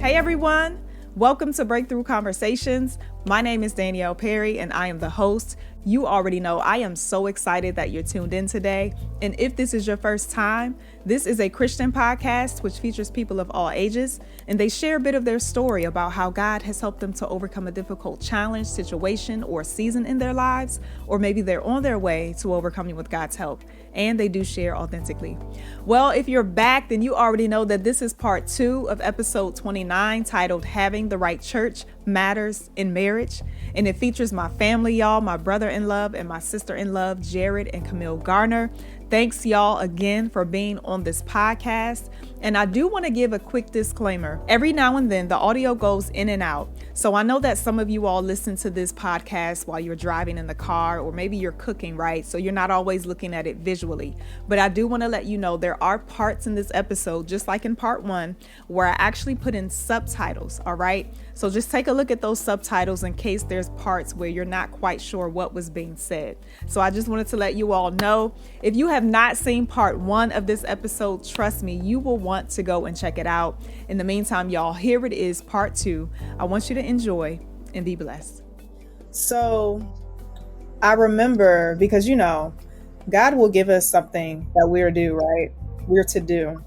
Hey everyone, welcome to Breakthrough Conversations. My name is Danielle Perry and I am the host. You already know I am so excited that you're tuned in today. And if this is your first time, this is a Christian podcast which features people of all ages, and they share a bit of their story about how God has helped them to overcome a difficult challenge, situation, or season in their lives, or maybe they're on their way to overcoming with God's help, and they do share authentically. Well, if you're back, then you already know that this is part 2 of episode 29, titled Having the Right Church Matters in Marriage. And it features my family, y'all, my brother-in-law and my sister-in-law, Jared and Camille Garner. Thanks, y'all, again for being on this podcast. And I do want to give a quick disclaimer. Every now and then, the audio goes in and out. So I know that some of you all listen to this podcast while you're driving in the car, or maybe you're cooking, right? So you're not always looking at it visually. But I do want to let you know there are parts in this episode, just like in part 1, where I actually put in subtitles, all right? So just take a look at those subtitles in case there's parts where you're not quite sure what was being said. So I just wanted to let you all know, if you have not seen part 1 of this episode, trust me, you will want to go and check it out. In the meantime, y'all, here it is, part 2. I want you to enjoy and be blessed. So I remember, because God will give us something that we're due, right? We're to do.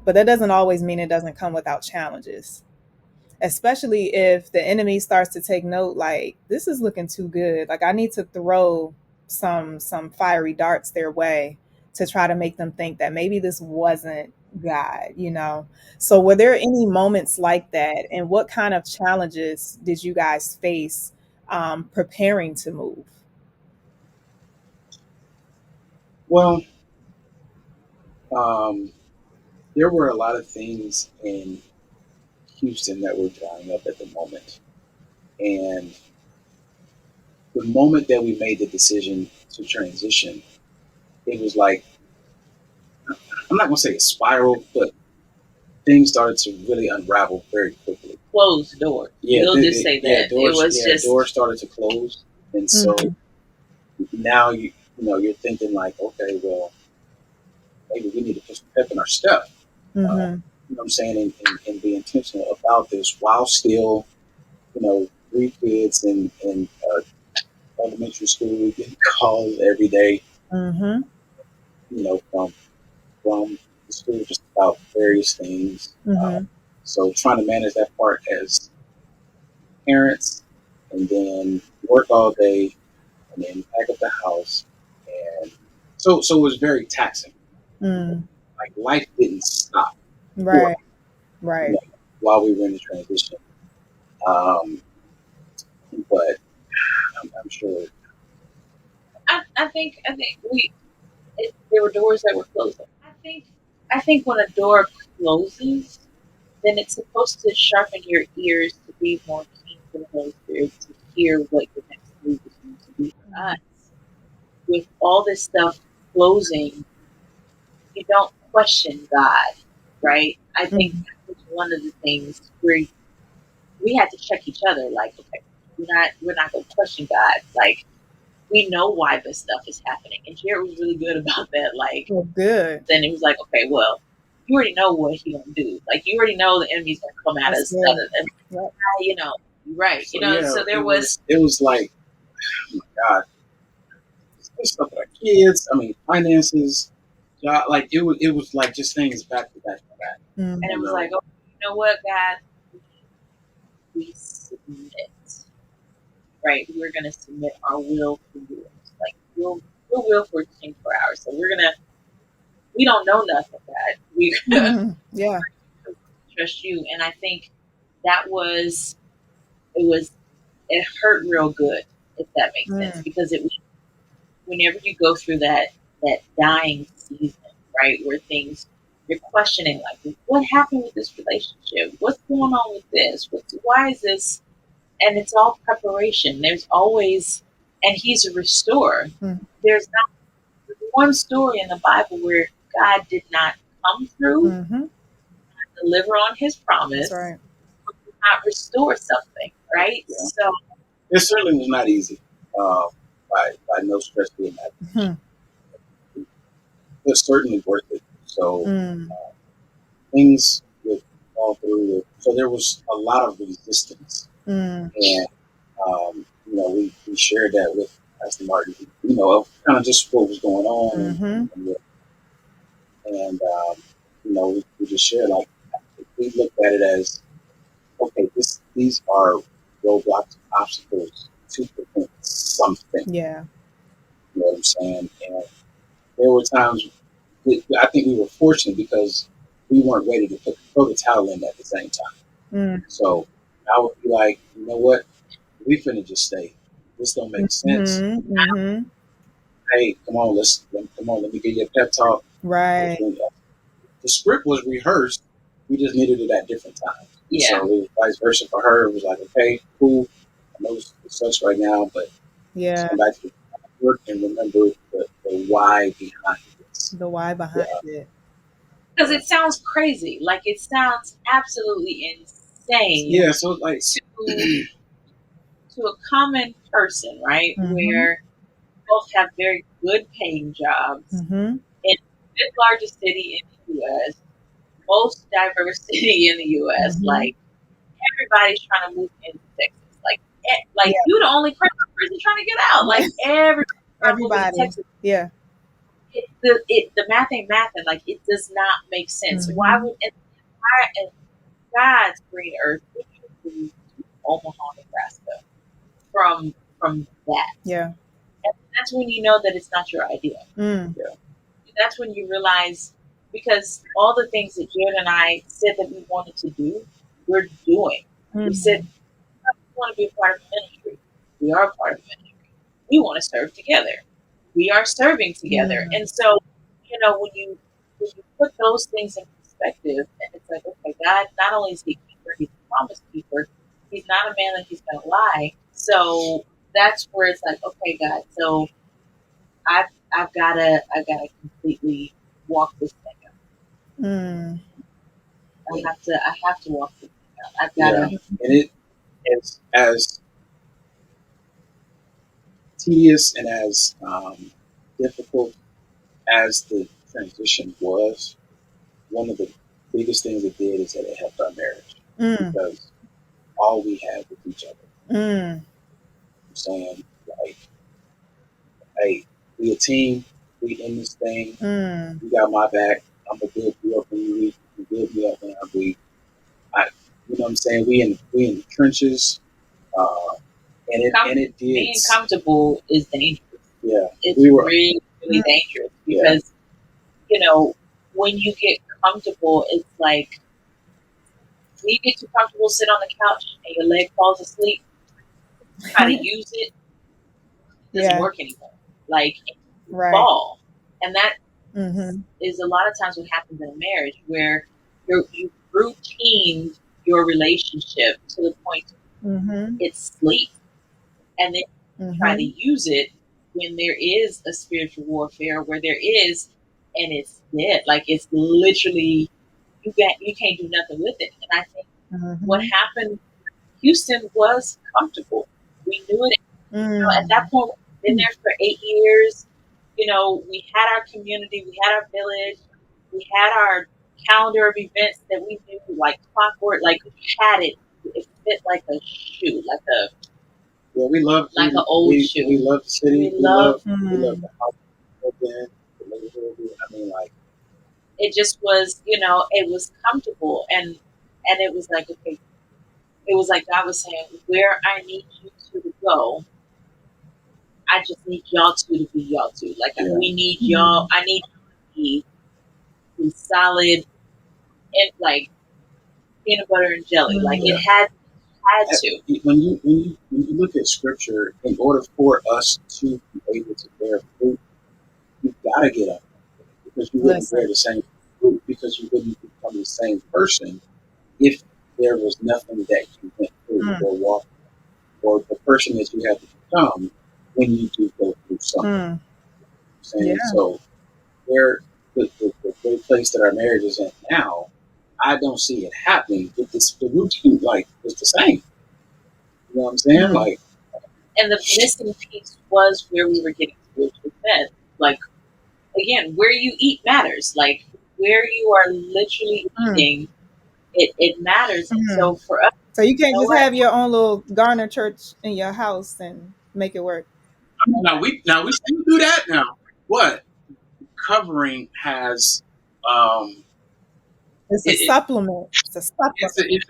But that doesn't always mean it doesn't come without challenges. Especially if the enemy starts to take note, like, this is looking too good. Like, I need to throw some fiery darts their way to try to make them think that maybe this wasn't God, So were there any moments like that? And what kind of challenges did you guys face preparing to move? Well, there were a lot of things in Houston that were drying up at the moment. And the moment that we made the decision to transition, it was like, I'm not going to say a spiral, but things started to really unravel very quickly. Closed door. Yeah, You'll just say that. Doors started to close. And so now, you're thinking like, okay, well, maybe we need to put some pep in our step. You know what I'm saying? And be intentional about this while still, 3 kids in elementary school, getting calls every day, from the school just about various things. So trying to manage that part as parents, and then work all day, and then pack up the house. And so it was very taxing. Like, life didn't stop. Right. While we were in the transition. But I'm sure. I think there were doors that were closing. I think when a door closes, then it's supposed to sharpen your ears to be more keen to the Holy Spirit, to hear what your next move is going to be for us. With all this stuff closing, you don't question God, right? I think that's one of the things where we had to check each other. Like, okay, we're not going to question God. Like, we know why this stuff is happening. And Jared was really good about that. Like, good. Then it was like, okay, well, you already know what he's going to do. Like, you already know the enemy's going to come at us. Right. So there was. It was like, oh my God, this stuff with our kids. I mean, finances. Like, it was like just things back to back to back. And it was like, oh, you know what, God? We submit. Right? We're going to submit our will to yours. Like, we'll will for 24 hours. So we don't know nothing, God. We trust you. And I think it hurt real good, if that makes sense. Because whenever you go through that dying season, right, where you're questioning, like, what happened with this relationship? What's going on with this? Why is this? And it's all preparation. There's always, and he's a restorer. There's not one story in the Bible where God did not come through, deliver on his promise, or not restore something, right? Yeah. So it certainly was not easy, by no stretch of the imagination. But certainly worth it. So things with all through so there was a lot of resistance. And, we shared that with Pastor Martin, of kind of just what was going on. And we just shared, like, we looked at it as, okay, these are roadblocks, obstacles to prevent something. Yeah. You know what I'm saying? And there were times, I think we were fortunate because we weren't ready to throw the towel in at the same time. So I would be like, you know what? We finna just stay. This don't make sense. Hey, come on, let me give you a pep talk. Right. The script was rehearsed. We just needed it at different times. Yeah. So it was vice versa for her. It was like, okay, cool. I know it sucks right now, but come back to the work and remember the why behind this. The why behind it. Because it sounds crazy. Like, it sounds absolutely insane. Yeah, so like to a common person, right? Where both have very good paying jobs in the fifth largest city in the U.S., most diverse city in the U.S. Like, everybody's trying to move into Texas. Like you're the only person trying to get out. Like, everybody. Texas. Yeah. The math ain't mathing. Like, it does not make sense. Why would in God's green earth would you move to Omaha, Nebraska from that? Yeah. And that's when you know that it's not your idea. Yeah. That's when you realize, because all the things that Jared and I said that we wanted to do, we're doing. We said we want to be a part of the ministry. We are a part of the ministry. We want to serve together. We are serving together. And so, when you put those things in perspective, and it's like, okay, God, not only is He a keeper, He's a promise keeper. He's not a man that He's going to lie. So that's where it's like, okay, God, so I've gotta completely walk this thing out. I have to walk this thing out. I've gotta. And it's as tedious and as difficult as the transition was. One of the biggest things it did is that it helped our marriage because all we had was each other. I'm saying, like, hey, we a team. We in this thing. You got my back. I'm gonna build you up when you weak. You build me up when I'm weak. You know what I'm saying? We in the trenches. And it did. Being comfortable is dangerous. Yeah, it's really dangerous because when you get comfortable, it's like when you get too comfortable, sit on the couch and your leg falls asleep. Try to use it. It doesn't work anymore. Like, fall, and that is a lot of times what happens in a marriage where you routine your relationship to the point it's sleep, and then try to use it when there is a spiritual warfare where there is, and it's dead. Like, it's literally you can't do nothing with it. And I think what happened in Houston was comfortable. We knew it. At that point, we've been there for 8 years. We had our community, we had our village, we had our calendar of events that we knew like clockwork. Like, we had it. It fit like a shoe, like a. Yeah, we love like an old shoe. We love the city. We love the house. I mean, like, it just was, it was comfortable, and it was like, okay, it was like God was saying, where I need you two to go, I just need y'all two to be y'all two. Like, we need y'all. I need you to be solid and like peanut butter and jelly. Like, it had to. When you look at scripture, in order for us to be able to bear fruit, you've got to get up, because you wouldn't bear the same fruit, because you wouldn't become the same person if there was nothing that you went through or walked, or the person that you have to become when you do go through something. So where the great place that our marriage is in now, I don't see it happening. But the routine, like, is the same. You know what I'm saying? Like, and the missing piece was where we were getting spiritually fed. Like, again, where you eat matters. Like, where you are literally eating it matters. And so for us, So you can't you know just what? have your own little Garner church in your house and make it work. Now we still do that now. What covering has It's a it, supplement. It's a supplement.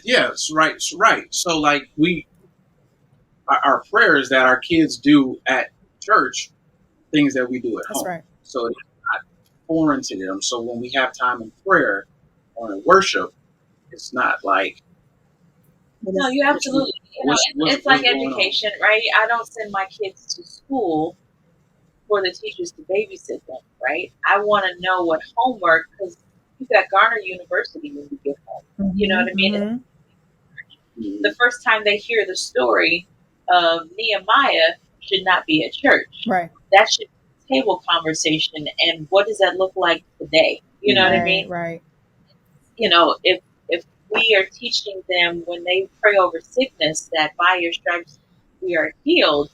yes, right, right. So like our prayers that our kids do at church, things that we do at That's home. right. So it's not foreign to them. So when we have time in prayer or in worship, it's not like No, you absolutely. It's like education, right? I don't send my kids to school for the teachers to babysit them, right? I want to know what homework, because you got Garner University when you get home. You know what I mean? The first time they hear the story of Nehemiah should not be at church. Right. That should be a table conversation. And what does that look like today? You know what I mean? Right. You know, if we are teaching them when they pray over sickness that by your stripes we are healed,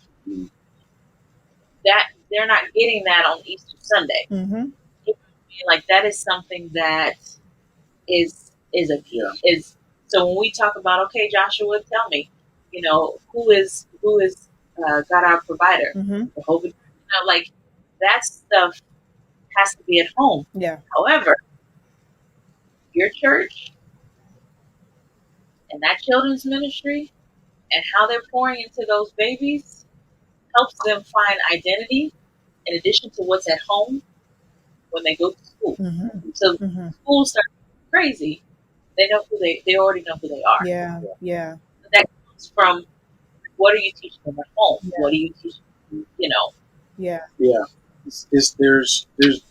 that they're not getting that on Easter Sunday. You know what I mean? Like that is something that is is. So when we talk about, okay, Joshua, tell me, you know, who is God our provider? Jehovah, you know, like that stuff has to be at home. Yeah. However, your church and that children's ministry and how they're pouring into those babies helps them find identity in addition to what's at home when they go to school. So school starts crazy. They know who they already know who they are. Yeah. That comes from what are you teaching them at home? Yeah. What are you teaching them, you know? Yeah. There's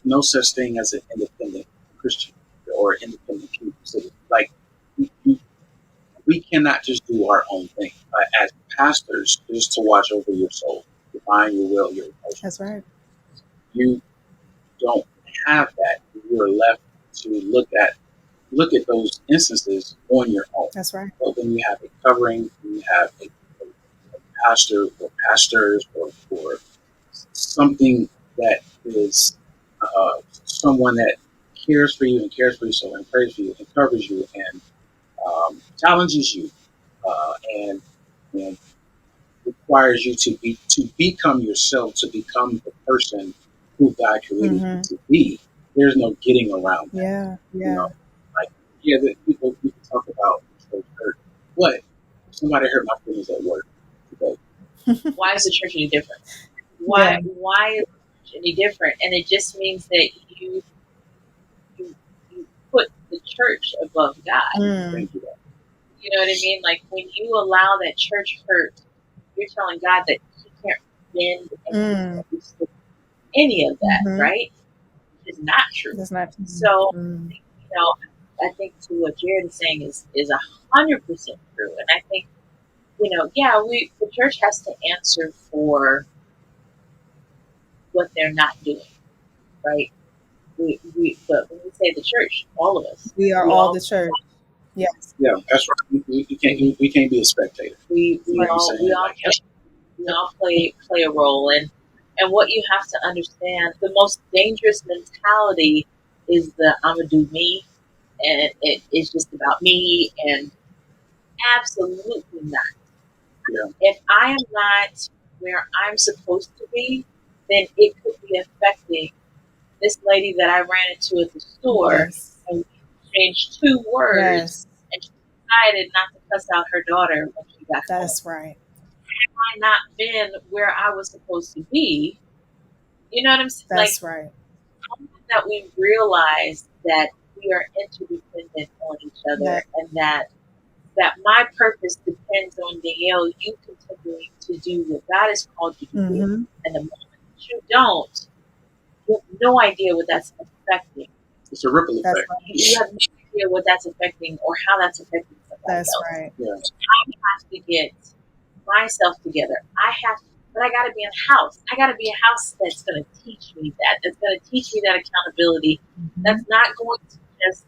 no such thing as an independent Christian or independent citizen. Like we cannot just do our own thing. As pastors, just to watch over your soul, define your will, your emotions. That's right. You don't have that. You are left to look at those instances on your own. That's right. But when you have a covering, you have a pastor or pastors or something that is someone that cares for you and cares for your soul and prays for you and covers you and challenges you and requires you to become yourself, to become the person who God created you to be. There's no getting around that. Yeah. You know, like people talk about hurt. What? Somebody hurt my feelings at work today. Why is the church any different? Why is the church any different? And it just means that you put the church above God. Thank you. You know what I mean? Like when you allow that church hurt, you're telling God that He can't bend any of that, right? It's not true. That's not true. So, you know, I think to what Jared is saying is 100% true. And I think, you know, the church has to answer for what they're not doing, right? But when we say the church, all of us, we are all the church. Yes. Yeah, that's right. We can't be a spectator. We all play a role, and what you have to understand, the most dangerous mentality is the I'm gonna do me, and it's just about me, and absolutely not. Yeah. If I am not where I'm supposed to be, then it could be affecting this lady that I ran into at the store, and we exchanged 2 words, and she decided not to cuss out her daughter when she got home. That's right. Had I not been where I was supposed to be, you know what I'm saying? That's right. That we realize that we are interdependent on each other, and that my purpose depends on Danielle, you continuing to do what God has called you to do. And the moment you don't, you have no idea what that's affecting. It's a ripple effect. Right. You have no idea what that's affecting or how that's affecting somebody else. That's right. Yeah. I have to get myself together. But I got to be in a house. I got to be a house that's going to teach me that. That's going to teach me that accountability. That's not going to just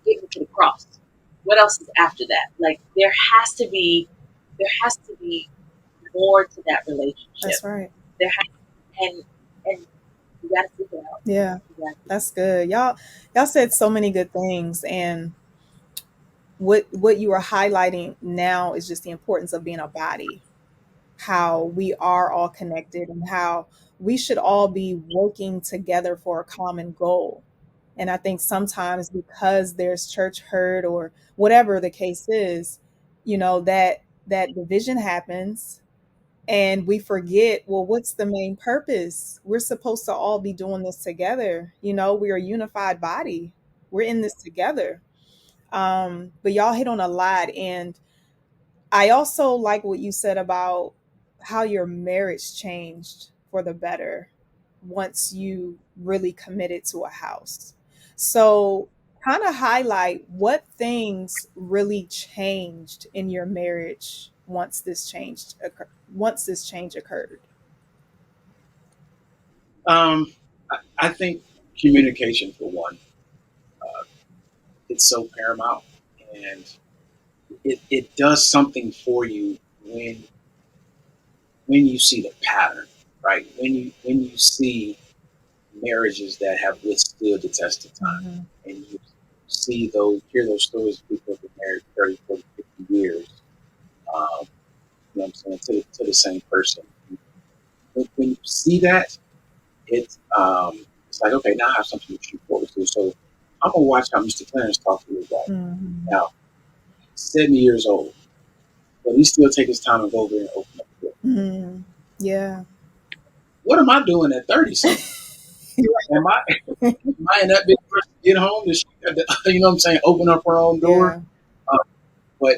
get me to the cross. What else is after that? Like there has to be more to that relationship. That's right. And You got to seek it out. Yeah, that's good. Y'all said so many good things, and what you are highlighting now is just the importance of being a body, how we are all connected, and how we should all be working together for a common goal. And I think sometimes because there's church hurt or whatever the case is, that division happens, and we forget, well, what's the main purpose? We're supposed to all be doing this together. We're a unified body. We're in this together. But y'all hit on a lot. And I also like what you said about how your marriage changed for the better once you really committed to a house. So, kind of highlight what things really changed in your marriage once this change occurred. I think communication for one, it's so paramount, and it does something for you when you see the pattern, right? When you see marriages that have withstood the test of time, Mm-hmm. and you hear those stories of people who've been married 30, 40, 50 years, you know what I'm saying, to the same person. When you see that, it's like, okay, now I have something to look forward to. So I'm gonna watch how Mr. Clarence talks to his wife. Mm-hmm. Now, 70 years old, but he still take his time and go over and open up the door. Mm-hmm. Yeah. What am I doing at 30 something? Am I in that big person to get home? That she got to, you know what I'm saying, open up her own door? Yeah. But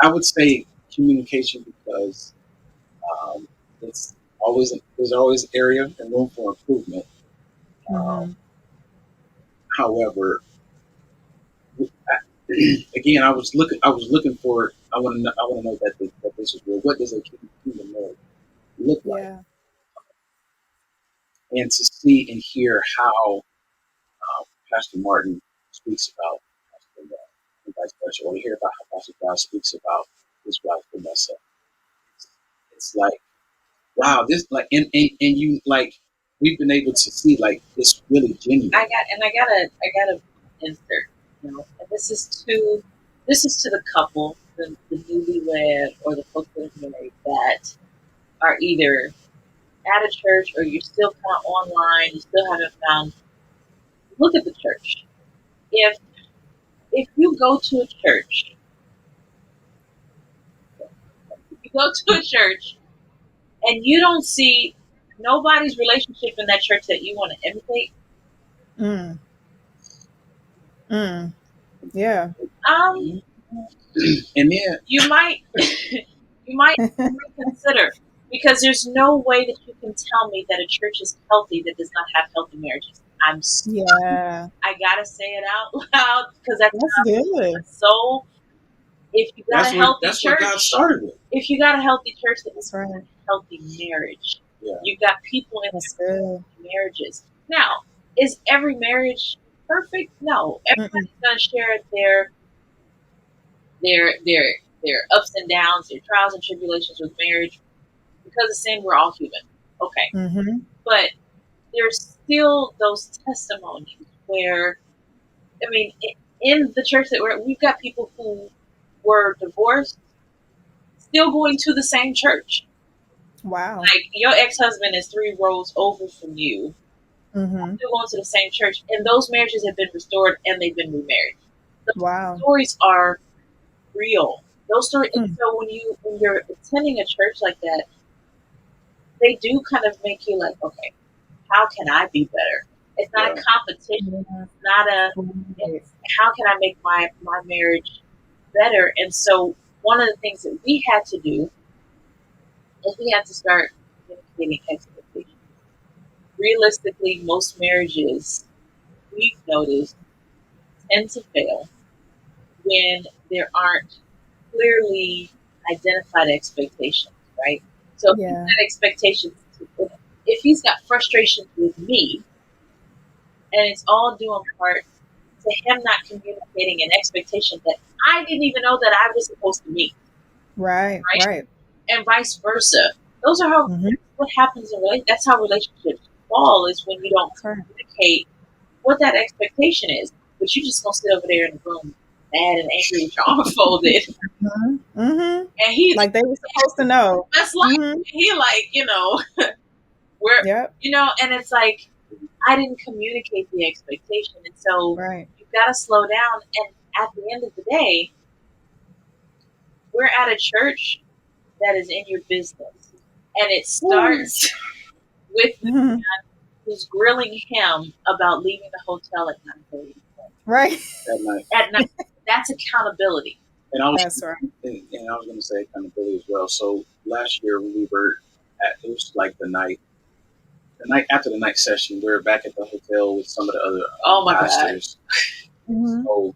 I would say communication, because um, it's there's always area and room for improvement. Um, Mm-hmm. however, again, I was looking for. I want to know that this is real. What does a kingdom marriage look like? Yeah. And to see and hear how Pastor Martin speaks about Pastor and vice versa, or to hear about how Pastor God speaks about his wife Vanessa. It's like, wow, this like and you like, we've been able to see like this really genuine. I gotta insert, and this is to the couple, the newlywed or the folks that are married that are either at a church or you're still kind of online, you still haven't found. Look at the church. If you go to a church, if you go to a church and you don't see nobody's relationship in that church that you want to imitate, Mm. Mm. Yeah. um, And then you might you might consider, because there's no way that you can tell me that a church is healthy that does not have healthy marriages. Yeah. I gotta say it out loud because that's That's good. so. If you got a healthy that's church, what God started with. if you got a healthy church that That's is right. a healthy marriage, Yeah. you've got people in That's their good. marriages. Now, is every marriage perfect? No. Mm-mm. Everybody's gonna share their ups and downs, their trials and tribulations with marriage. Because of sin, we're all human. Okay. Mm-hmm. But there's still those testimonies where, I mean, in the church we've got people who were divorced still going to the same church. Wow. Like, your ex-husband is 3 rows over from you, Mm-hmm. still going to the same church, and those marriages have been restored and they've been remarried. Those Wow. stories are real. Those stories. And Hmm. so when you're attending a church like that, they do kind of make you like, okay, how can I be better? It's not a competition. Yeah. It's not Right. it's how can I make my marriage better? And so one of the things that we had to do is we had to start communicating expectations. Realistically, most marriages, we've noticed, tend to fail when there aren't clearly identified expectations, right? So if he's Yeah. got expectations, if he's got frustrations with me, and it's all due in part to him not communicating an expectation that I didn't even know that I was supposed to meet, Right. right? Right. And vice versa. Those are how Mm-hmm. what happens in relationships. That's how relationships fall is when you don't Right. communicate what that expectation is. But you just gonna sit over there in the room mad and angry with your arms folded. Mm-hmm. Mm-hmm. And he Like they were supposed to know. that's like Mm-hmm. he like, where Yep. and it's like I didn't communicate the expectation. And so Right. you've got to slow down. And at the end of the day, we're at a church that is in your business. And it starts with the Mm-hmm. man who's grilling him about leaving the hotel at 9:30. Right. At night. That's accountability. And That's right. And I was going to say accountability as well. So last year when we were it was like the night after the night session, we were back at the hotel with some of the other pastors. Mm-hmm. So,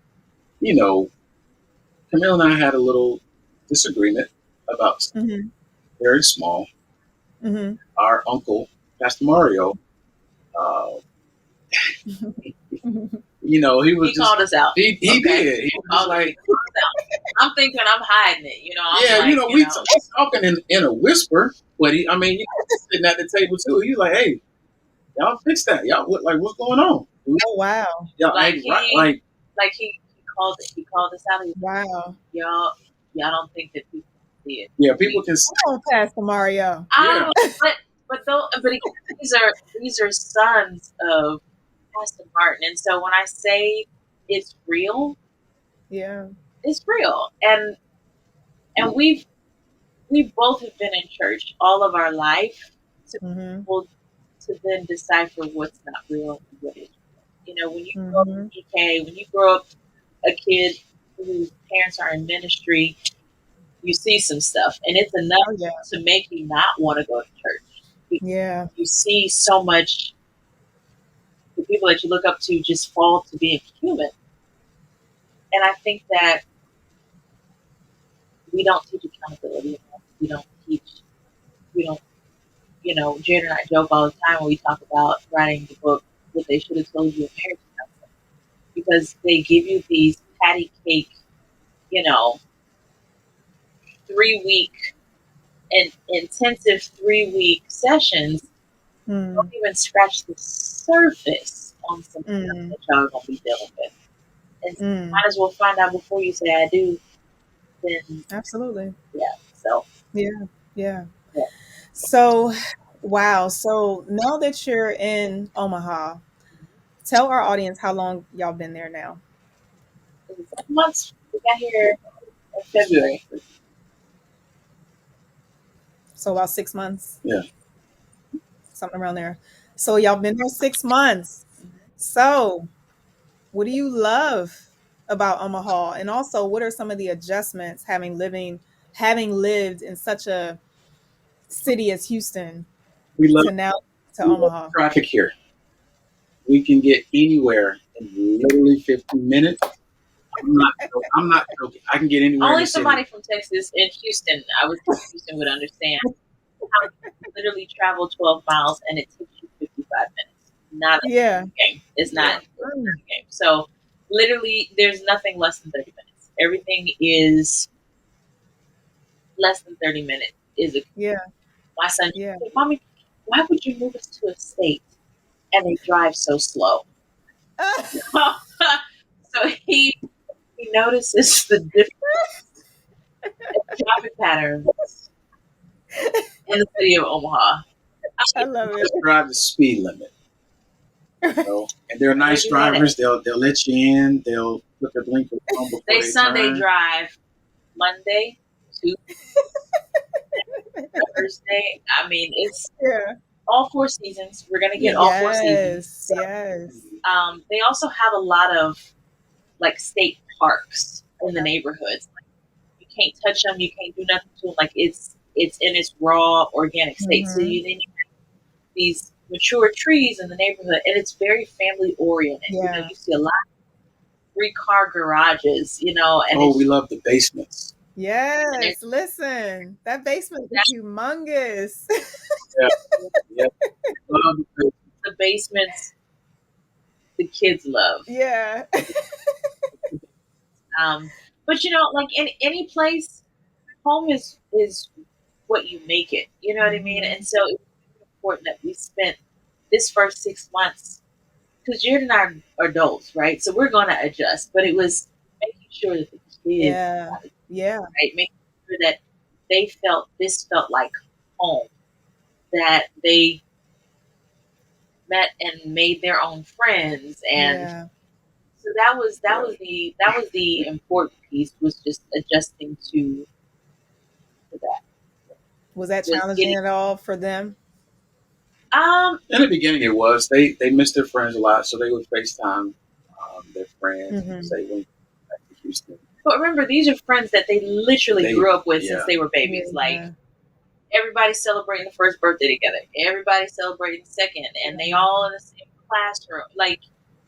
Camille and I had a little disagreement about something Mm-hmm. very small. Mm-hmm. Our uncle, Pastor Mario, he was He called us out. He Okay. did. He was like, I'm thinking I'm hiding it. We talking in a whisper, but he sitting at the table too. He's like, hey, y'all fix that. Y'all, what's going on? Oh wow. Y'all he called us out. Wow. Y'all don't think that people can see it. Yeah, people can see. Come on, Pastor Mario. Yeah. But these are sons of Pastor Martin, and so when I say it's real, Yeah. it's real, and we've both have been in church all of our life to be able to then decipher what's not real and what is real. When you grow up in EK, when you grow up a kid whose parents are in ministry, you see some stuff, and it's enough to make you not want to go to church. Yeah. You see so much. The people that you look up to just fall to being human, and I think that we don't teach accountability enough. We don't. Jared and I joke all the time when we talk about writing the book, what they should have told you in marriage counseling, because they give you these patty cake, 3-week and intensive 3-week sessions. Don't even scratch the surface on some stuff that y'all are gonna be dealing with. And you might as well find out before you say I do. Then absolutely. Yeah. So Yeah. So wow. So now that you're in Omaha, tell our audience how long y'all been there now. 7 months. We got here in February. So about 6 months. Yeah. Something around there. So y'all been there 6 months. So what do you love about Omaha? And also, what are some of the adjustments having lived in such a city as Houston We love to Omaha? Traffic here. We can get anywhere in literally 15 minutes. I'm not joking. I can get anywhere. Only somebody from Texas in Houston, would understand how you literally travel 12 miles and it takes you 55 minutes. Not a game. It's not a game. So literally, there's nothing less than 30 minutes. Everything is less than 30 minutes. My son, said, Mommy, why would you move us to a state and they drive so slow? So he notices the difference in traffic patterns in the city of Omaha. I love it. Just drive the speed limit. And they're nice drivers. They'll let you in. They'll put their blinkers on before they Sunday turn. drive Monday, Tuesday, Thursday. I mean, it's all 4 seasons. We're gonna get all 4 seasons. So, yes. They also have a lot of state parks in the neighborhoods. You can't touch them. You can't do nothing to them. It's in its raw organic state. So you have these mature trees in the neighborhood, and it's very family oriented. You see a lot of 3-car garages. And we love the basements. Yes, listen, that basement is humongous. Yeah. Love the basements. The kids love. Yeah. But in any place, home is what you make it. You know what I mean? And so it's important that we spent this first 6 months, because you're not adults, right? So we're going to adjust. But it was making sure that the kids Yeah. got it Yeah. right, making sure that this felt like home, that they met and made their own friends, and Yeah. so that was the important piece, was just adjusting to that. Was that Just challenging getting at all for them? In the beginning, it was. They missed their friends a lot, so they would FaceTime their friends and Mm-hmm. say, "When back to Houston." But remember, these are friends that they literally grew up with since Yeah, they were babies. Like, Yeah. everybody's celebrating the first birthday together. Everybody's celebrating the second, and they all in the same classroom. Like,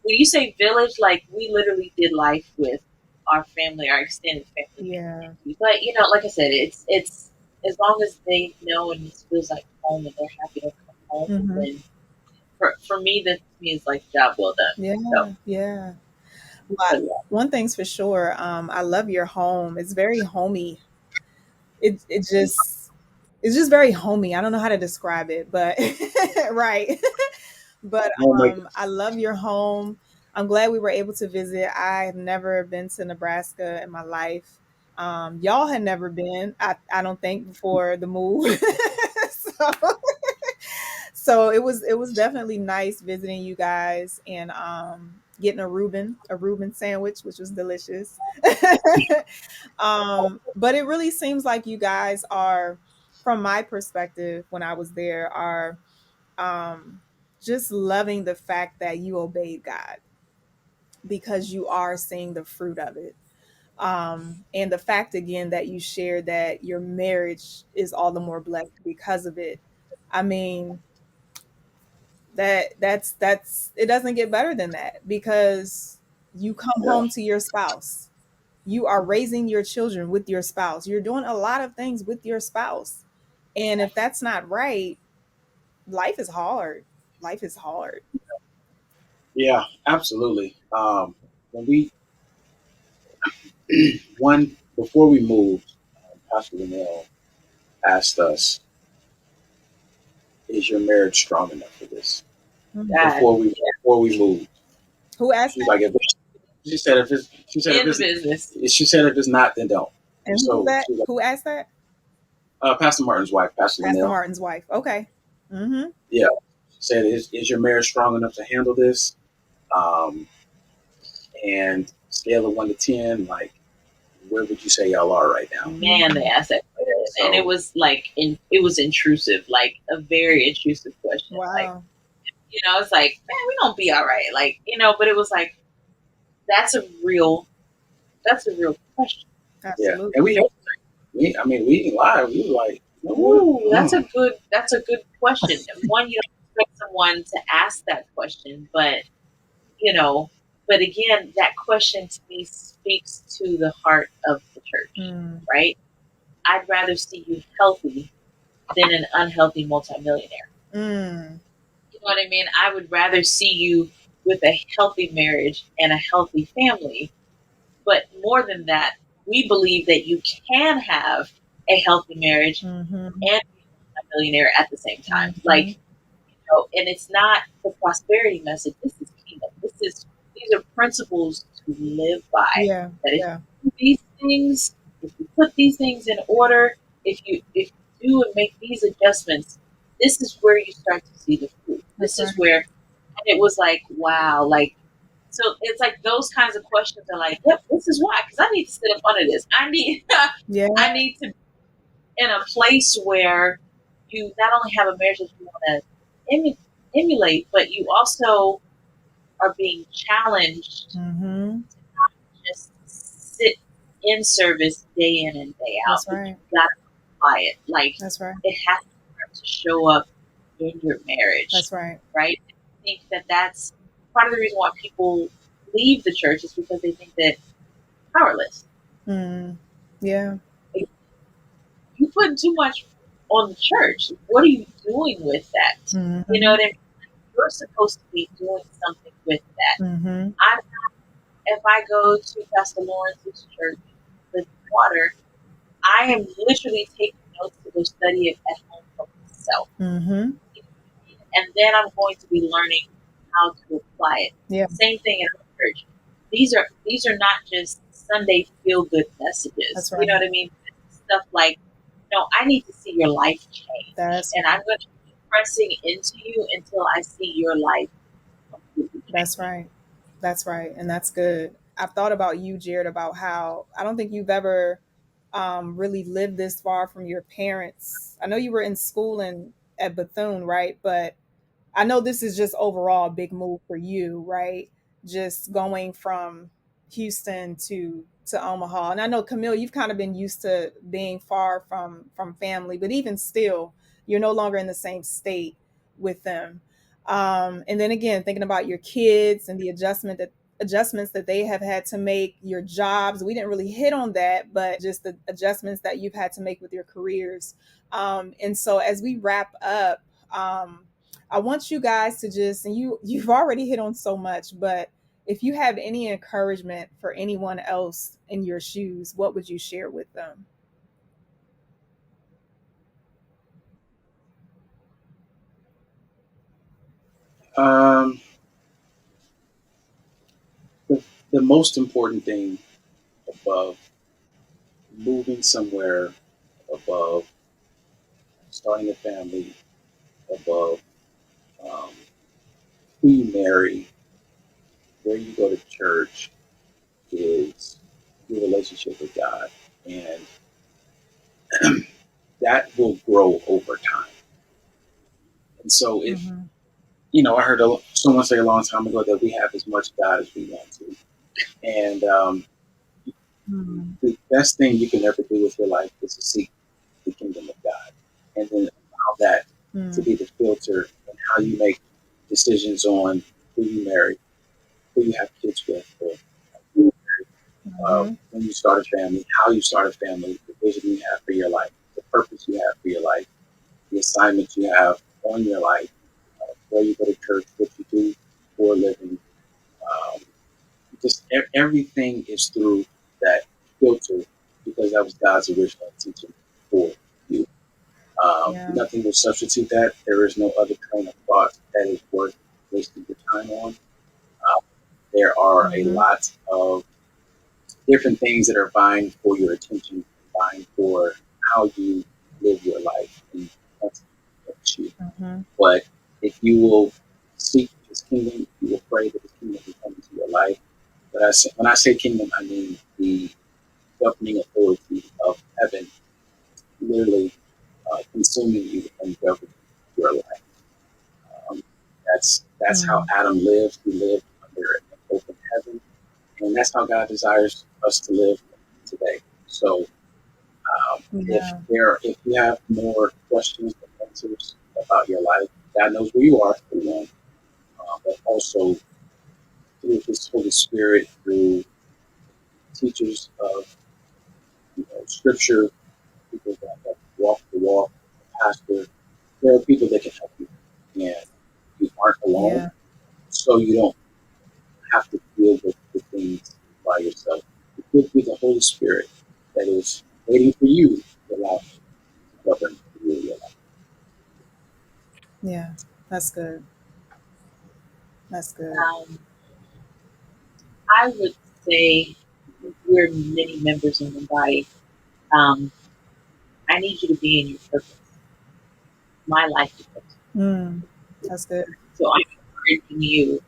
when you say village, like, we literally did life with our family, our extended family. Yeah. But like I said, it's as long as they know and it feels like home and they're happy to come home, Mm-hmm. then for me, that to me is like job well done. Yeah. So, Yeah. Well, yeah. one thing's for sure. I love your home. It's very homey. It's just very homey. I don't know how to describe it, but right. But I love your home. I'm glad we were able to visit. I have never been to Nebraska in my life. Y'all had never been, I don't think, before the move. so, so it was definitely nice visiting you guys and getting a Reuben sandwich, which was delicious. But it really seems like you guys are, from my perspective, when I was there, are just loving the fact that you obeyed God, because you are seeing the fruit of it. And the fact again that you shared that your marriage is all the more blessed because of it. I mean, that's it doesn't get better than that, because you come yeah, home to your spouse. You are raising your children with your spouse. You're doing a lot of things with your spouse. And if that's not right, life is hard. Life is hard. yeah, absolutely. When we one before we moved, Pastor Linnell asked us, "Is your marriage strong enough for this?" Mhm. God, Before we moved, Who asked she's that? like, she said if it's she said if in the it's business. she said if it's not, then don't. And And who's so that? she was Who asked that? like, Pastor Martin's wife, Pastor Pastor Linnell. Martin's wife. Okay. Mm-hmm. Yeah, she said, "Is your marriage strong enough to handle this?" Um, and scale of 1 to 10, like, where would you say y'all are right now? Man, they asked that question, and it So was like it was intrusive, like a very intrusive question. Like, Wow. it's like, man, we gonna be all right. Like, but it was like, that's a real that's a real question. yeah, and Absolutely. I mean, we didn't lie. We were like, you know what? Ooh, that's a good question. One, you don't expect someone to ask that question, you know, but again, that question to me speaks to the heart of the church, Mm. right? I'd rather see you healthy than an unhealthy multimillionaire. Mm. You know what I mean? I would rather see you with a healthy marriage and a healthy family. But more than that, we believe that you can have a healthy marriage Mm-hmm. and be a millionaire at the same time. Mm-hmm. Like, and it's not the prosperity message. This is kingdom. These are principles to live by. Yeah. That if Yeah. you do these things, if you put these things in order, if you do and make these adjustments, this is where you start to see the fruit. That's This right. is where, and it was like, wow, like, so it's like those kinds of questions are like, yep, this is why, because I need to sit up under this. I need, Yeah. I need to be in a place where you not only have a marriage that you want to emulate, but you also are being challenged Mm-hmm. to not just sit in service day in and day out, That's but right. you got to apply it. Like, That's right. it has to start to show up in your marriage, That's right. right? I think that that's part of the reason why people leave the church, is because they think that powerless. Mm. Yeah. Like, you putting too much on the church. What are you doing with that? You know Mm-hmm. what I mean? You're supposed to be doing something with that. Mm-hmm. If I go to Pastor Lawrence's church, the water, I am literally taking notes to go study it at home for myself. Mm-hmm. and then I'm going to be learning how to apply it. Yeah. Same thing in our church. These are not just Sunday feel good messages. That's right. You know what I mean? Stuff like, no, I need to see your life change, and I'm going to keep pressing into you until I see your life completely change. That's right. That's right. And that's good. I've thought about you, Jared, about how I don't think you've ever really lived this far from your parents. I know you were in school at Bethune, right? But I know this is just overall a big move for you, right? Just going from Houston to Omaha. And I know, Camille, you've kind of been used to being far from family, but even still, you're no longer in the same state with them. And then again, thinking about your kids and the adjustments that they have had to make, your jobs. We didn't really hit on that, but just the adjustments that you've had to make with your careers. And so as we wrap up, I want you guys to just, and you've already hit on so much, but if you have any encouragement for anyone else in your shoes, what would you share with them? Um, the, the most important thing above moving somewhere, above starting a family, above um, who you marry, where you go to church, is your relationship with God. And that will grow over time. And so if, I heard someone say a long time ago that we have as much God as we want to. And the best thing you can ever do with your life is to seek the kingdom of God. And then allow that to be the filter and how you make decisions on who you marry, who you have kids with, or who you marry, when you start a family, how you start a family, the vision you have for your life, the purpose you have for your life, the assignments you have on your life, where you go to church, what you do for a living. Um, just everything is through that filter because that was God's original intention for you. Nothing will substitute that. There is no other train of thought that is worth wasting your time on. There are a lot of different things that are vying for your attention, vying for how you live your life, and that's you. But if you will seek His kingdom, you will pray that His kingdom will come into your life. But when I say kingdom, I mean the governing authority of heaven, literally consuming you and governing your life. That's how Adam lived. He lived under an open heaven, and that's how God desires us to live today. So, if you have more questions and answers about your life, God knows where you are, for one, but also through His Holy Spirit, through teachers of Scripture, people that have walked the walk, pastor. There are people that can help you, and you aren't alone, so you don't have to deal with the things by yourself. It could be the Holy Spirit that is waiting for you to allow Him to govern your life. Yeah, that's good. That's good. I would say we're many members in the body. I need you to be in your purpose. My life depends. That's good. So I'm encouraging you to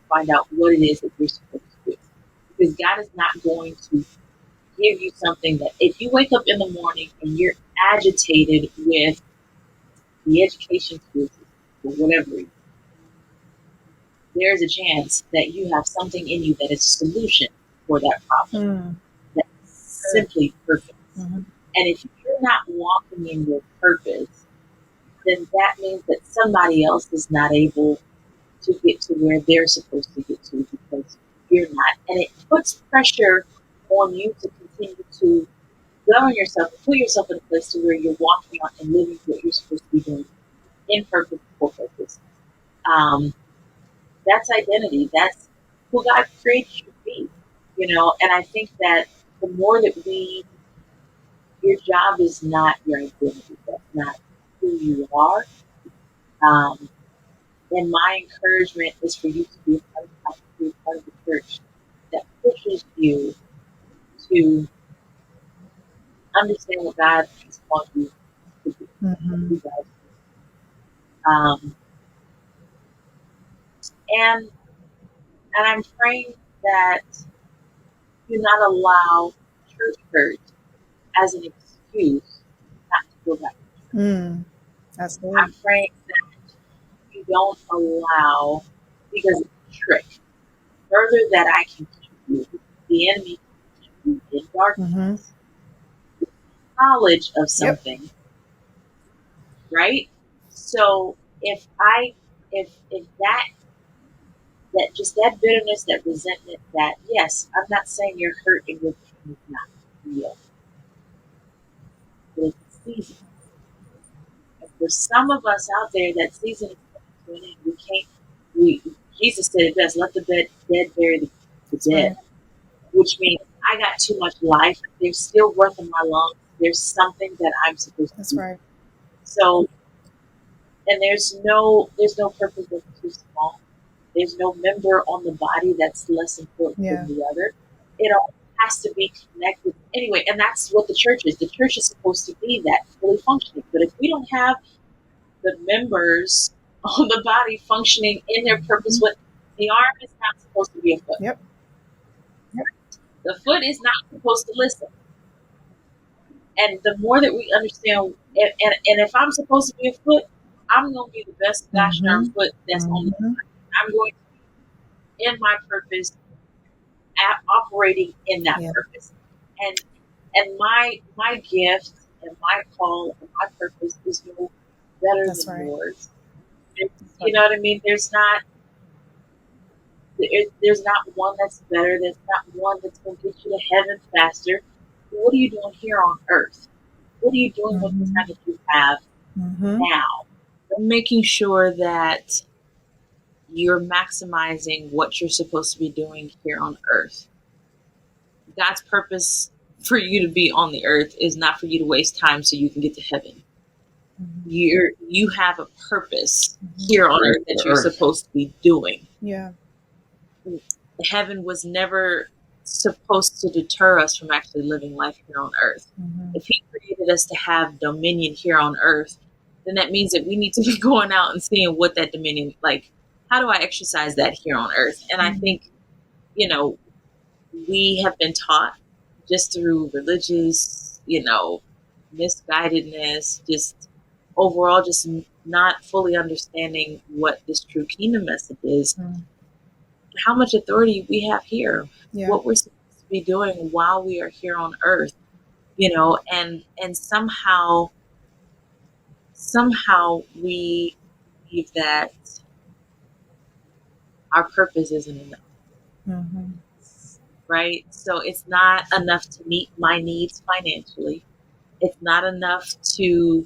find out what it is that you're supposed to do. Because God is not going to give you something that if you wake up in the morning and you're agitated with the education system or whatever, there's a chance that you have something in you that is a solution for that problem. That's simply purpose. And if you're not walking in your purpose, then that means that somebody else is not able to get to where they're supposed to get to because you're not. And it puts pressure on you to continue to govern yourself and put yourself in a place to where you're walking out and living what you're supposed to be doing in purpose for purpose. That's identity. That's who God created you to be, and I think that the more that your job is not your identity. That's not who you are. And my encouragement is for you to be a part of the church that pushes you to understand what God has called you to do. Mm-hmm. Um, and I'm praying that you not allow church hurt as an excuse not to go back to church. That's I'm good. praying that you don't allow, because it's a trick, further that I can keep you, the enemy can keep you in darkness, Mm-hmm. knowledge of Yep. something, right? So if that bitterness, that resentment, that, yes, I'm not saying you're hurt and your pain is not real, but it's a season. And for some of us out there, that season is coming to an end. Jesus said it best, let the dead bury the dead, Right. which means I got too much life. There's still breath in my lungs. There's something that I'm supposed to That's do. right. So, and there's no purpose that's too small. There's no member on the body that's less important than the other. It all has to be connected. Anyway, and that's what the church is. The church is supposed to be that, fully functioning. But if we don't have the members on the body functioning in their purpose, what the arm is not supposed to be a foot. Yep. The foot is not supposed to listen. And the more that we understand, and if I'm supposed to be a foot, I'm going to be the best gosh darn foot that's on the planet. I'm going to be in my purpose, operating in that purpose. And my gift and my call and my purpose is no better than yours. You know what I mean? There's not one that's better. There's not one that's going to get you to heaven faster. What are you doing here on earth? What are you doing with the time that you have now? Making sure that you're maximizing what you're supposed to be doing here on earth. God's purpose for you to be on the earth is not for you to waste time so you can get to heaven. You have a purpose here on earth that you're supposed to be doing. Yeah. Heaven was never supposed to deter us from actually living life here on earth. If he created us to have dominion here on earth, then that means that we need to be going out and seeing what that dominion, like, how do I exercise that here on earth? And I think, we have been taught just through religious, misguidedness, just overall, just not fully understanding what this true kingdom message is, how much authority we have here, what we're supposed to be doing while we are here on earth, and somehow we believe that our purpose isn't enough. Right? So it's not enough to meet my needs financially. It's not enough to,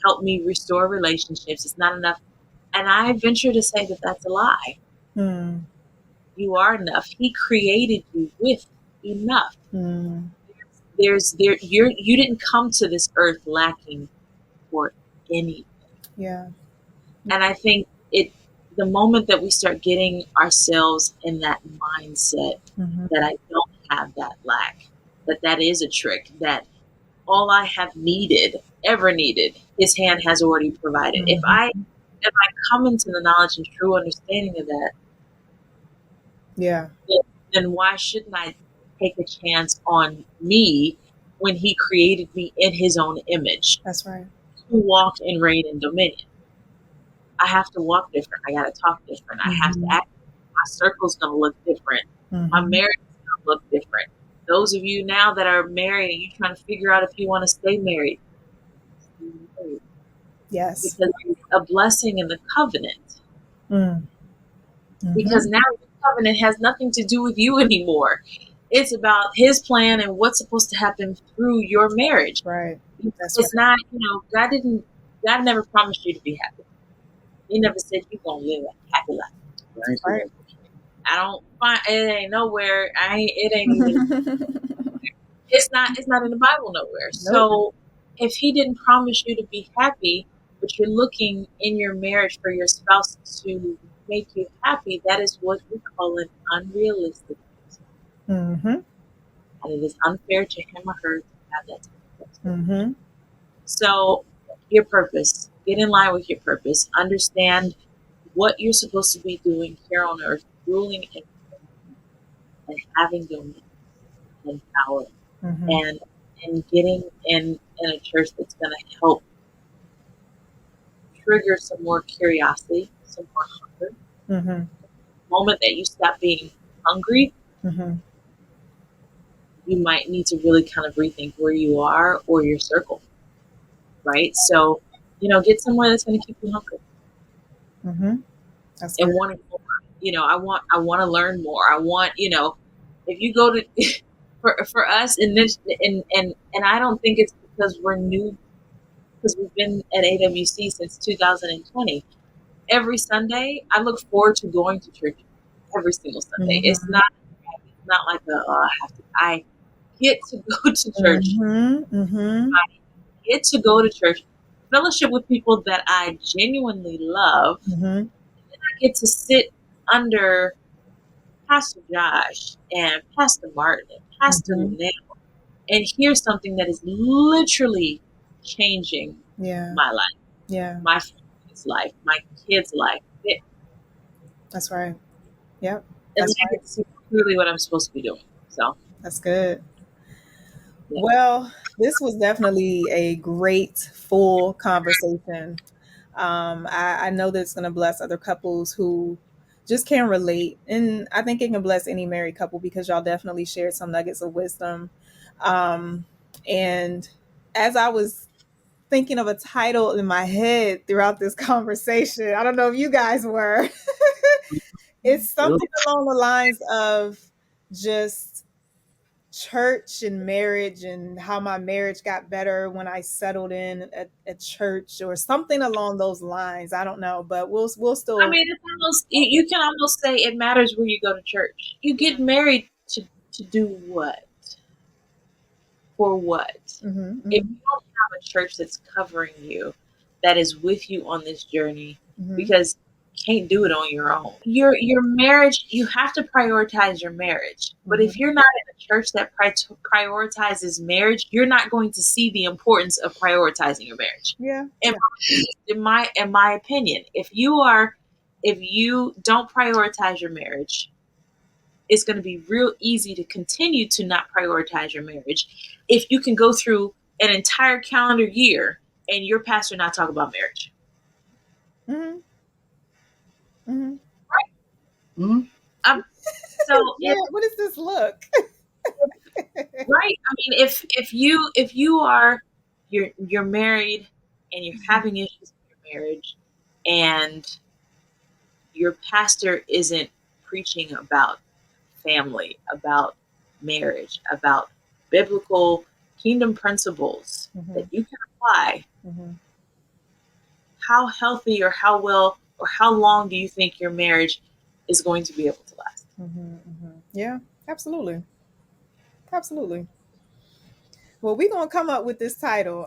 help me restore relationships. It's not enough. And I venture to say that that's a lie. You are enough. He created you with enough. You didn't come to this earth lacking for anything. Yeah. And I think the moment that we start getting ourselves in that mindset that I don't have that lack, that is a trick, that all I have ever needed, his hand has already provided. If I come into the knowledge and true understanding of that, then why shouldn't I take a chance on me when he created me in his own image? That's right. To walk in reign and dominion. I have to walk different. I got to talk different. I have to act. My circle's going to look different. My marriage is going to look different. Those of you now that are married and you're trying to figure out if you want to stay married. Yes. Because it's a blessing in the covenant. Because now the covenant has nothing to do with you anymore. It's about his plan and what's supposed to happen through your marriage. Right. It's not, God never promised you to be happy. He never said you're going to live a happy life. Right. I don't find it ain't nowhere. It ain't even. It's not in the Bible nowhere. Nope. So if he didn't promise you to be happy, but you're looking in your marriage for your spouse to make you happy, that is what we call an unrealistic expectation. Mm-hmm. And it is unfair to him or her to have that type of expectation. Mm-hmm. So your purpose, get in line with your purpose, understand what you're supposed to be doing here on earth, ruling and having dominion and power, Mm-hmm. and getting in a church that's going to help trigger some more curiosity, some more hunger. Mm-hmm. The moment that you stop being hungry, Mm-hmm. you might need to really kind of rethink where you are or your circle, right? So, get somewhere that's going to keep you hungry Mm-hmm. That's and good. wanting more. I want to learn more. I want, if you go to for us, and this and I don't think it's because we're new, because we've been at AWC since 2020. Every Sunday, I look forward to going to church every single Sunday. Mm-hmm. It's not like I get to go to church. Mm-hmm. Mm-hmm. I get to go to church, fellowship with people that I genuinely love. Mm-hmm. I get to sit under Pastor Josh and Pastor Martin and Pastor Mm-hmm. Linnell and hear something that is literally changing Yeah. my life, Yeah. my family's life, my kids' life. That's right. Yep. And That's I right. get to see clearly what I'm supposed to be doing. So That's good. yeah. Well, this was definitely a great, full conversation. I know that it's going to bless other couples who just can't relate. And I think it can bless any married couple because y'all definitely shared some nuggets of wisdom. And as I was thinking of a title in my head throughout this conversation, I don't know if you guys were, it's something along the lines of just church and marriage and how my marriage got better when I settled in at church or something along those lines. I don't know, but we'll I still. mean, it's almost, you can almost say it matters where you go to church. You get married to do what? For what? Mm-hmm, If mm-hmm, you don't have a church that's covering you, that is with you on this journey, mm-hmm, because you can't do it on your own. Your marriage, you have to prioritize your marriage. But if mm-hmm. you're not in a church that prioritizes marriage, you're not going to see the importance of prioritizing your marriage. Yeah, In yeah. my opinion, if you don't prioritize your marriage, it's going to be real easy to continue to not prioritize your marriage if you can go through an entire calendar year and your pastor not talk about marriage. Mm-hmm, mm-hmm. Right? Mm-hmm. So Yeah. What does this look? right, I mean, if you are you're married and you're having issues with your marriage, and your pastor isn't preaching about family, about marriage, about biblical kingdom principles Mm-hmm, that you can apply, mm-hmm, how healthy or how well or how long do you think your marriage is going to be able to last? mm-hmm, mm-hmm. Yeah, absolutely, absolutely. Well, we're gonna come up with this title,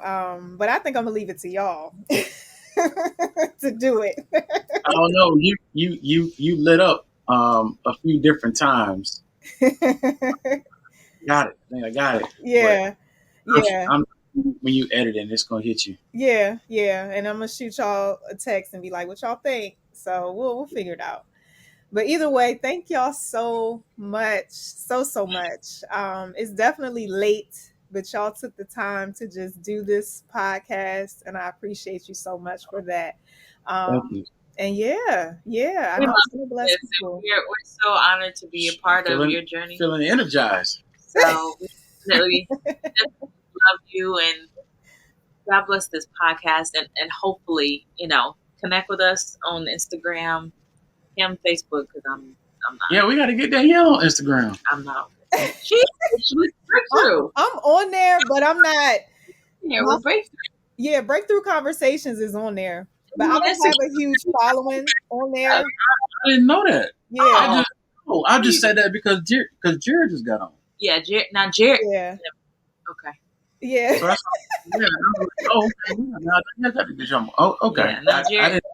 but I think I'm gonna leave it to y'all to do it. I don't know. You lit up a few different times. Got it. I think I got it. But Yeah, yeah, I'm when you edit it, it's gonna hit you. yeah, yeah. And I'm gonna shoot y'all a text and be like, "What y'all think?" So we'll figure it out. But either way, thank y'all so much, so much. It's definitely late, but y'all took the time to just do this podcast, and I appreciate you so much for that. Thank Um, you. and yeah, I We know love it's gonna bless this, and people. we're so honored to be a I'm part of your journey. feeling energized. So we definitely love you, and God bless this podcast, and hopefully, connect with us on Instagram and Facebook, because I'm not. Yeah, we got to get Danielle on Instagram. I'm not. She's breakthrough. I'm on there, but I'm not. Yeah, we're breakthrough. Yeah, breakthrough conversations is on there, but I On don't have a Instagram. huge following on there. I didn't know that. Yeah, I just said that because Jared just got on. Yeah, now Jared. yeah. Okay. Yeah. So that's yeah. I was like, oh, okay. Yeah, I got to get jump. Oh, okay. Yeah, Nigeria. I didn't.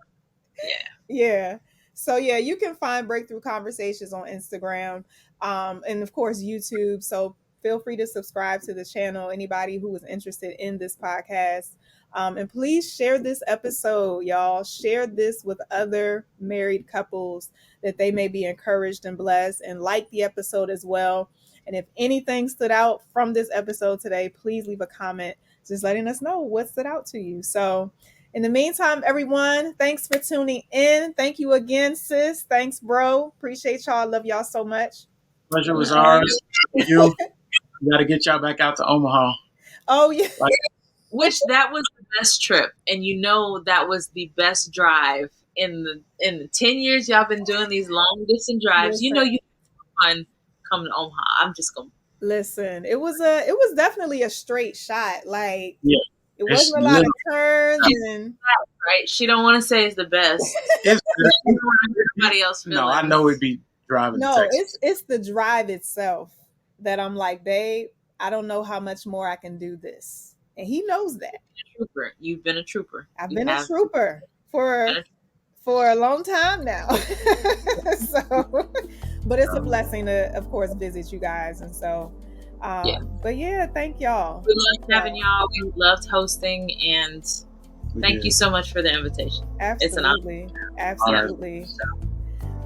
Yeah. So yeah, you can find Breakthrough Conversations on Instagram, and of course YouTube. So feel free to subscribe to the channel. Anybody who is interested in this podcast, and please share this episode, y'all. Share this with other married couples that they may be encouraged and blessed, and like the episode as well. And if anything stood out from this episode today, please leave a comment, just letting us know what stood out to you. So. In the meantime, everyone, thanks for tuning in. Thank you again, sis. Thanks, bro. Appreciate y'all. Love y'all so much. Pleasure was ours. You got to get y'all back out to Omaha. Oh, yeah. Which that was the best trip. And that was the best drive in the 10 years y'all been doing these long distance drives. Listen. You had fun coming to Omaha. I'm just going to listen. It was definitely a straight shot. Like, yeah. It wasn't a lot of turns, and right. She don't want to say it's the best. It's everybody else. No, I know it'd be driving. No, it's the drive itself that I'm like, babe, I don't know how much more I can do this, and he knows that. You've been a trooper. I've been a trooper for a long time now. So, but it's a blessing to, of course, visit you guys, and so. But yeah, thank y'all. We loved having y'all. We loved hosting, and thank you so much for the invitation. Absolutely. It's an honor. Absolutely.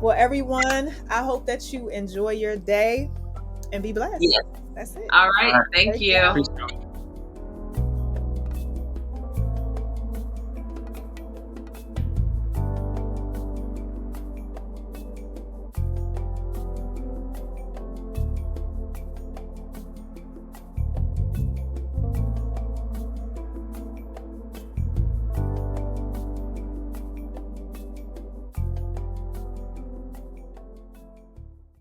Well, everyone, I hope that you enjoy your day and be blessed. Yes. That's it. All right. Thank you. Peace out.